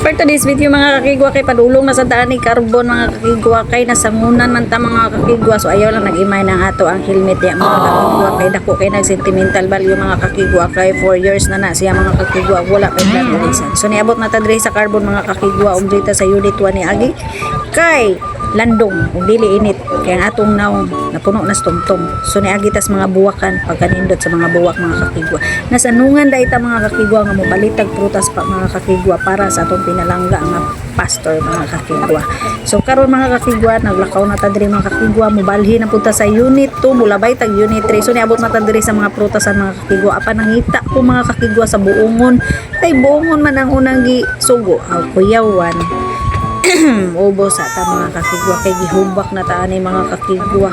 For today's video mga kakigwa kay padulong na sa daan ni carbon mga kakigwa kay nasangunan man ta mga kakigwa, so ayaw lang nag-imay ng ato ang helmet ya mga kakigwa kay dako kay nag sentimental value mga kakigwa kay 4 years na siya mga kakigwa wala pa yung reason. So niabot na ta diri sa carbon mga kakigwa ug dito sa unit 1 ni agi kay landong ug dili init kay ang atong naong napuno na stumtom. So niagi tas mga buwakan pagkanindot sa mga buwak mga kakigwa. Nasanungan dai ta mga kakigwa nga mobalitag prutas pa mga kakigwa para sa atong pinalangga nga pastor mga kakigwa. So karon mga kakigwa naglakaw na ta diri mga kakigwa, mobalhin na punta sa unit 2 mulabay tag unit 3. So niabot na ta diri sa mga prutasan mga kakigwa. Apan nangita ko mga kakigwa sa buongon kay buongon man ang unang gisugo aw kuyawan. Ubo sa ta mga kakigwa kay gihubak na ta ani mga kakigwa.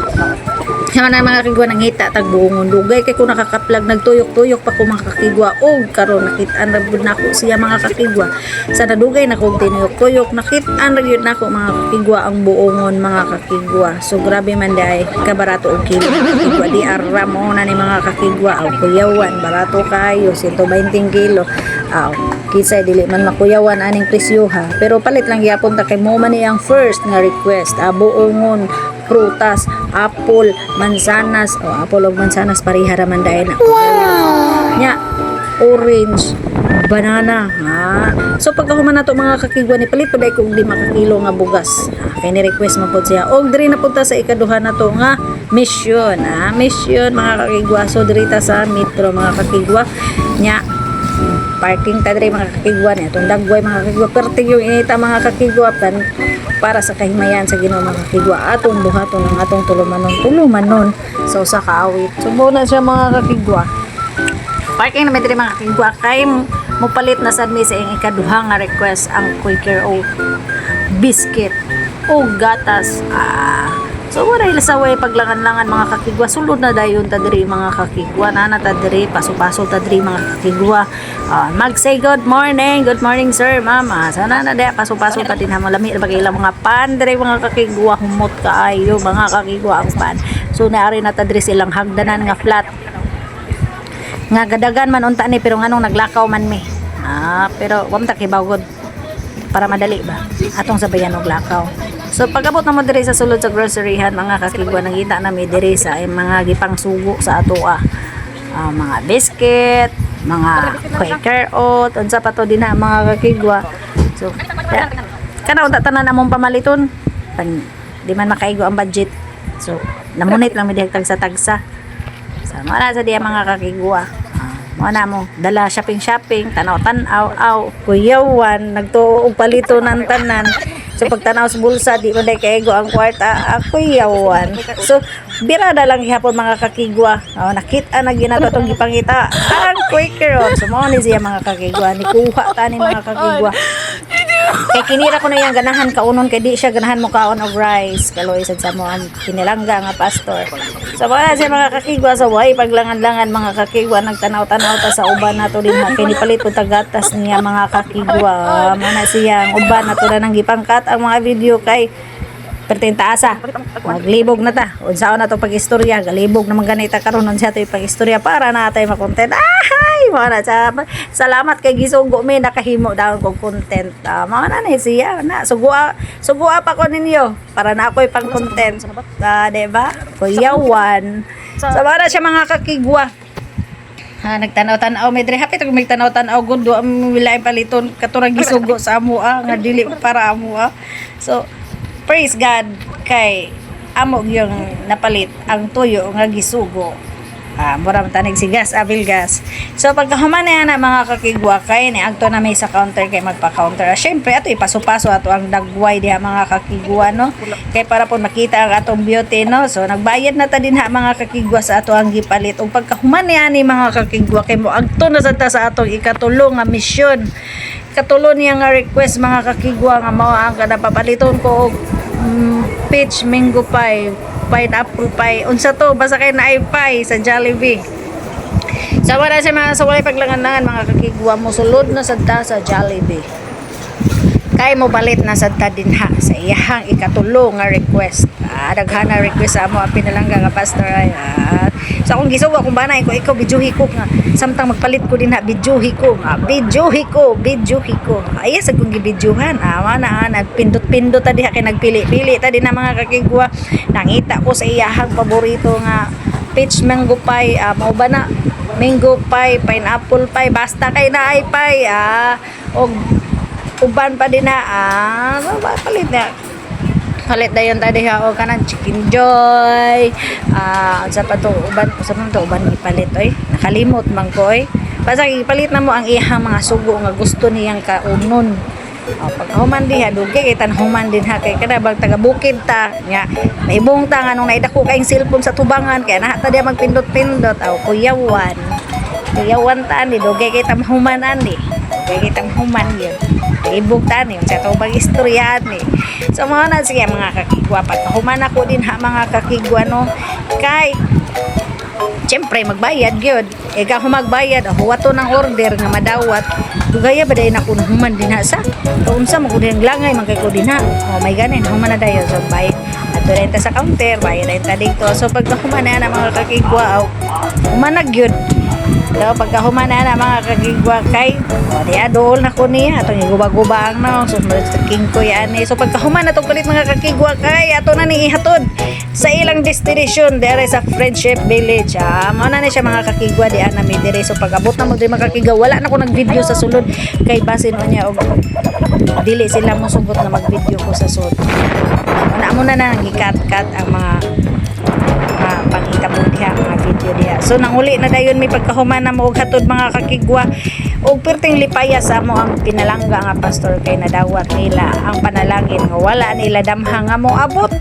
Nga na mga kakigwa nangita tag buongon dugay kay ko nakakaplag nagtuyok-tuyok pa ko mga kakigwa og karon nakit-an ra gud nako siya mga kakigwa sa nadugay na kog tinuyok-tuyok nakit-an ra gyud nako mga kakigwa ang buongon mga kakigwa. So grabe man dai kabarato og kilo mga kakigwa di ara mo na ni mga kakigwa aw kuyawan barato kayo 120 kilo aw kisay dili man makuyawan aning presyo ha, pero palit lang gyapon ta kay mo man ni ang first nga request buongon prutas, apple, mansanas, apple ug mansanas pareha ra man dai na. Wow! Nya, orange, banana, ha. So pagkahuman nato mga kakigwa ni palit paday kog 5 ka kilo nga bugas. Kay ni request man pud siya. Og diri na punta sa ikaduha nato nga mission, ha. Mission mga kakigwa. So diri ta sa metro mga kakigwa. Nya parking ta diri mga kakigwa ni atong dagway mga kakigwa pertig yung inita mga kakigwa kan para sa kahimayan sa Ginoo mga kakigwa atong buhaton ang atong tulumanon sa usa ka awit. Subo na siya mga kakigwa. Parking na diri mga kakigwa kay mopalit na sad mi sa ing ikaduha nga request ang Quaker Oat biscuit o gatas. So wala sa way paglangan-langan mga kakigwa sulod na dayon ta diri mga kakigwa na ta diri paso-paso ta diri mga kakigwa. Mag say good morning sir mama sana na da paso-paso ta din ha malami ra bagay ilang mga pan diri mga kakigwa humot kaayo mga kakigwa ang pan. So naari na ta diri silang hagdanan nga flat nga gadagan man unta ni pero nganong naglakaw man mi pero wam ta kibawgod para madali ba atong sabayan og lakaw. So pag-abot na mo diri sa sulod sa groceryhan mga kakigwa nangita na mi diri sa mga gipang sugo sa atoa. Mga biscuit, mga Quaker Oat, unsa pa to din na mga kakigwa. So kana unta tanan among pamaliton. Di man makaigo ang budget. So namunit lang mi dihag tagsa-tagsa. So wala sa diya mga kakigwa. Mo na mo dala shopping tanaw-tanaw kuyawan nagtuo og palito ng tanan. So pagtanaw sa bulsa di man day kaigo ang kwarta ako yawan. So birada lang gihapon mga kakigwa. Nakita na ginato tong gipangita ang Quaker Oat. So mao ni siya mga kakigwa ni kuha ta ni mga kakigwa. Kay kinira ko na yung ganahan kaunon kay di siya ganahan mo kaon og rice kaloy sad sa mo ang kinilangga nga pastor. So wala siya mga kakigwa sa way paglangan-langan mga kakigwa nagtanaw-tanaw ta sa uban nato din ha kay nipalit pud gatas niya mga kakigwa. Mana siya ang uban nato na nang gipangkat ang mga video kay pertinta asa maglibog na ta unsaon na to pag-istorya galibog naman ganita karon unsa to pag-istorya para natay ma-content. Mga na salamat kay gisugo mi nakahimo daw kog content. Mga na ni siya na sugua pa ko ninyo para na ako'y pang content. Diba? Kuyawan. So para siya mga kakigwa. Nagtanaw-tanaw medre happy to magtanaw-tanaw gud do ang wilaay paliton katurang gisugo sa amoa nga dili para amoa. So praise God kay amo yung napalit ang tuyo nga gisugo. Mura tanig si gas abilgas. So pagkahuman na mga kakigwa kay ni agto na may sa counter kay magpa-counter. Syempre ato ipaso-paso ato ang dagway diha mga kakigwa no. Kay para po makita ang atong beauty no. So nagbayad na ta din ha mga kakigwa sa ato ang gipalit. Ug pagkahuman ni mga kakigwa kay mo agto na sad ta sa atong ikatulong nga mission. Katulon niya nga request mga kakigwa nga mao ang kada papaliton ko og peach mango pie pineapple pie unsa to basta kay naay pie sa Jollibee. So wala siya mga sa walay paglangan-langan mga kakigwa mo sulod na sad ta sa Jollibee kay mo balit na sad ta dinha sa iyahang ikatulo nga request. Daghan na request sa amo ang pinalangga nga pastor ay. So akong gisuwa kung bana ko ikaw bidyuhi ko nga samtang magpalit ko dinha bidyuhi ko nga bidyuhi ko. Ay sa kong gibidyuhan. Mana nagpindot-pindot ta diha kay nagpili-pili ta din na mga kakigwa. Nangita ko sa iyahang paborito nga peach mango pie, mao ba na mango pie, pineapple pie, basta kay naay pie, og uban pa din na, palit na yun tadi ha, o kanang chicken joy, sa pa to, uban ipalit, nakalimot man ko, basta ipalit na mo ang ihang mga sugo nga gusto niyang kaunon. Pag human diha dugay kay human din ha kay kada bag taga bukid ta nya naibong ta nganong naidako kaing cellphone sa tubangan kay naha ta diha magpindot-pindot kuyawan ta ni dugay kay human ani dugay kay human yun ibog ta ni sa tubang istorya ni so mga na siya mga kakigwa pag human ako din ha mga kakigwa no kay siyempre magbayad gyud ega humagbayad huwato ng order nga madawat dugaya ba day na kun human din ha sa unsa mo kun langay man kay ko din ha may ganin human na dayon so bayad ato rin ta sa counter bayad na ta dito so pagka human na mga kakigwa human na gyud daw pagka human na mga kakigwa kay di adol na ko niya atong igubag-gubang na so king ko yan so pagka human na tong palit mga kakigwa kay ato na ni ihatod sa ilang destination dere sa Friendship Village mao na ni siya mga kakigwa di ana mi dire so pag-abot na mo di mga kakigwa wala na ko nag-video sa sulod kay basin niya og dili sila mo sugot na mag-video ko sa sulod mo na gikat-kat ang mga pangitabo diha mga video diha so nanguli na dayon mi pagkahuman na mo og hatod mga kakigwa og perting lipaya sa mo ang pinalangga nga pastor kay nadawat nila ang panalangin nga wala nila damha nga mo abot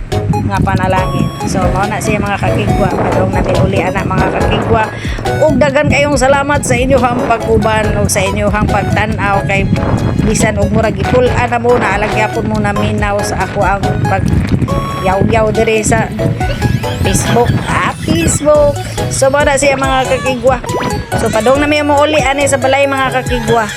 nga panalangin so mao na siya mga kakigwa padong natin uli ana mga kakigwa ug dagan kayong salamat sa inyong pag-uban ug sa inyong pagtan-aw kay bisan og murag ipul-an na mo na alagyapon mo na minaw sa ako ang pag yaw-yaw dire sa Facebook so mao na siya mga kakigwa so padong na may mo uli ani sa balay mga kakigwa